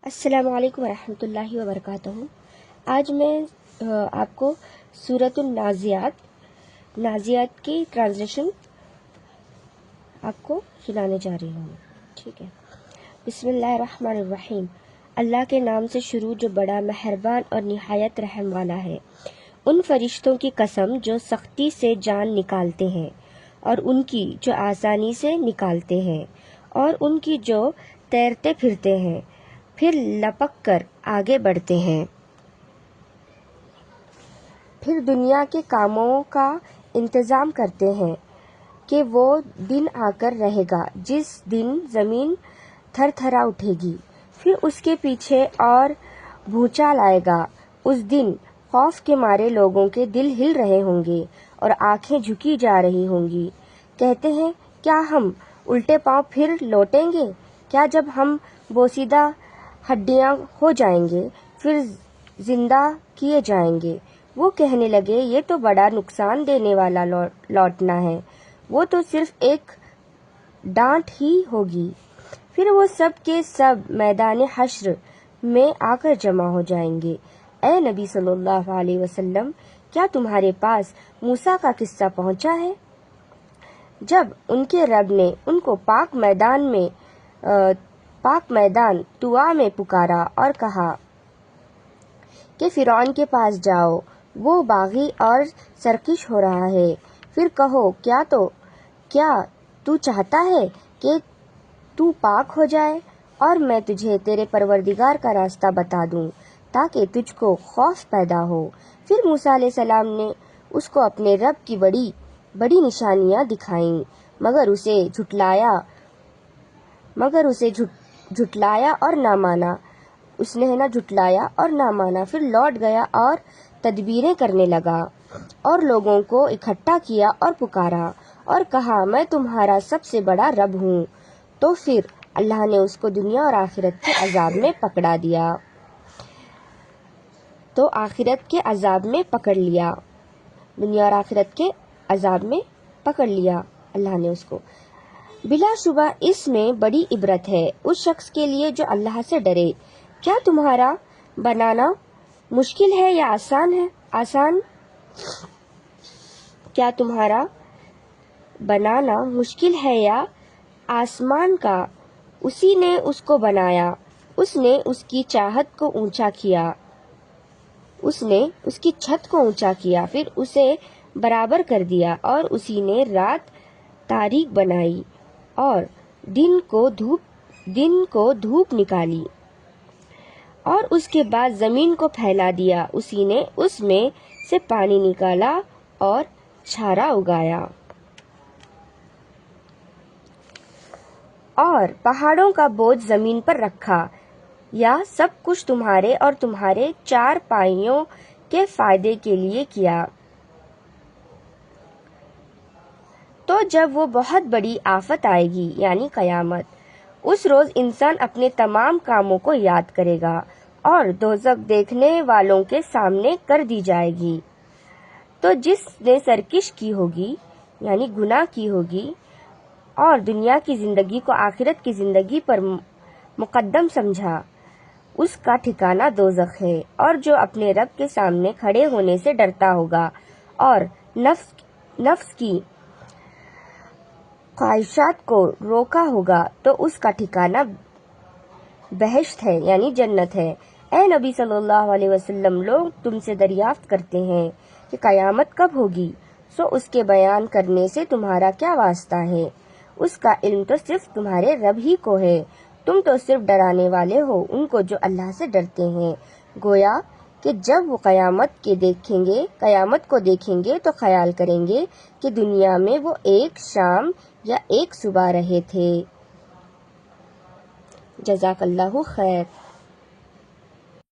السلام علیکم ورحمۃ اللہ وبرکاتہ۔ آج میں آپ کو سورۃ نازیات کی ٹرانسلیشن آپ کو سنانے جا رہی ہوں۔ ٹھیک ہے۔ بسم اللہ الرحمن الرحیم۔ اللہ کے نام سے شروع جو بڑا مہربان اور نہایت رحم والا ہے۔ ان فرشتوں کی قسم جو سختی سے جان نکالتے ہیں اور ان کی جو آسانی سے نکالتے ہیں، اور ان کی جو تیرتے پھرتے ہیں پھر لپک کر آگے بڑھتے ہیں، پھر دنیا کے کاموں کا انتظام کرتے ہیں کہ وہ دن آ کر رہے گا جس دن زمین تھر تھرا اٹھے گی، پھر اس کے پیچھے اور بھونچال آئے گا۔ اس دن خوف کے مارے لوگوں کے دل ہل رہے ہوں گے اور آنکھیں جھکی جا رہی ہوں گی۔ کہتے ہیں کیا ہم الٹے پاؤں پھر لوٹیں گے؟ کیا جب ہم بوسیدہ ہڈیاں ہو جائیں گے پھر زندہ کیے جائیں گے؟ وہ کہنے لگے یہ تو بڑا نقصان دینے والا لوٹنا ہے، وہ تو صرف ایک ڈانٹ ہی ہوگی۔ پھر وہ سب کے سب میدان حشر میں آ کر جمع ہو جائیں گے۔ اے نبی صلی اللہ علیہ وسلم، کیا تمہارے پاس موسیٰ کا قصہ پہنچا ہے جب ان کے رب نے ان کو پاک میدان طوا میں پکارا اور کہا کہ فرعون کے پاس جاؤ، وہ باغی اور سرکش ہو رہا ہے، پھر کہو کیا تو چاہتا ہے کہ تو پاک ہو جائے اور میں تجھے تیرے پروردگار کا راستہ بتا دوں تاکہ تجھ کو خوف پیدا ہو۔ پھر موسیٰ علیہ السلام نے اس کو اپنے رب کی بڑی بڑی نشانیاں دکھائیں، مگر اسے جھٹلایا اور نہ مانا۔ اس نے جھٹلایا اور نہ مانا، پھر لوٹ گیا اور تدبیریں کرنے لگا اور لوگوں کو اکٹھا کیا اور پکارا اور کہا میں تمہارا سب سے بڑا رب ہوں۔ تو پھر اللہ نے اس کو دنیا اور آخرت کے عذاب میں پکڑ لیا اللہ نے اس کو۔ بلا شبہ اس میں بڑی عبرت ہے اس شخص کے لیے جو اللہ سے ڈرے۔ کیا تمہارا بنانا مشکل ہے یا آسان؟ کیا تمہارا بنانا مشکل ہے یا آسمان کا؟ اسی نے اس کو بنایا، اس نے اس کی چھت کو اونچا کیا، پھر اسے برابر کر دیا، اور اسی نے رات تاریک بنائی اور دن کو دھوپ نکالی، اور اس کے بعد زمین کو پھیلا دیا۔ اسی نے اس میں سے پانی نکالا اور چھارا اگایا، اور پہاڑوں کا بوجھ زمین پر رکھا۔ یہ سب کچھ تمہارے اور تمہارے چار پائیوں کے فائدے کے لیے کیا۔ تو جب وہ بہت بڑی آفت آئے گی یعنی قیامت، اس روز انسان اپنے تمام کاموں کو یاد کرے گا اور دوزخ دیکھنے والوں کے سامنے کر دی جائے گی۔ تو جس نے سرکش کی ہوگی یعنی گناہ کی ہوگی اور دنیا کی زندگی کو آخرت کی زندگی پر مقدم سمجھا، اس کا ٹھکانہ دوزخ ہے۔ اور جو اپنے رب کے سامنے کھڑے ہونے سے ڈرتا ہوگا اور نفس کی خواہشات کو روکا ہوگا تو اس کا ٹھکانہ بہشت ہے یعنی جنت ہے۔ اے نبی صلی اللہ علیہ وسلم، لوگ تم سے دریافت کرتے ہیں کہ قیامت کب ہوگی، سو اس کے بیان کرنے سے تمہارا کیا واسطہ ہے؟ اس کا علم تو صرف تمہارے رب ہی کو ہے، تم تو صرف ڈرانے والے ہو ان کو جو اللہ سے ڈرتے ہیں۔ گویا کہ جب وہ قیامت کو دیکھیں گے تو خیال کریں گے کہ دنیا میں وہ ایک شام یا ایک صبح رہے تھے۔ جزاک اللہ خیر۔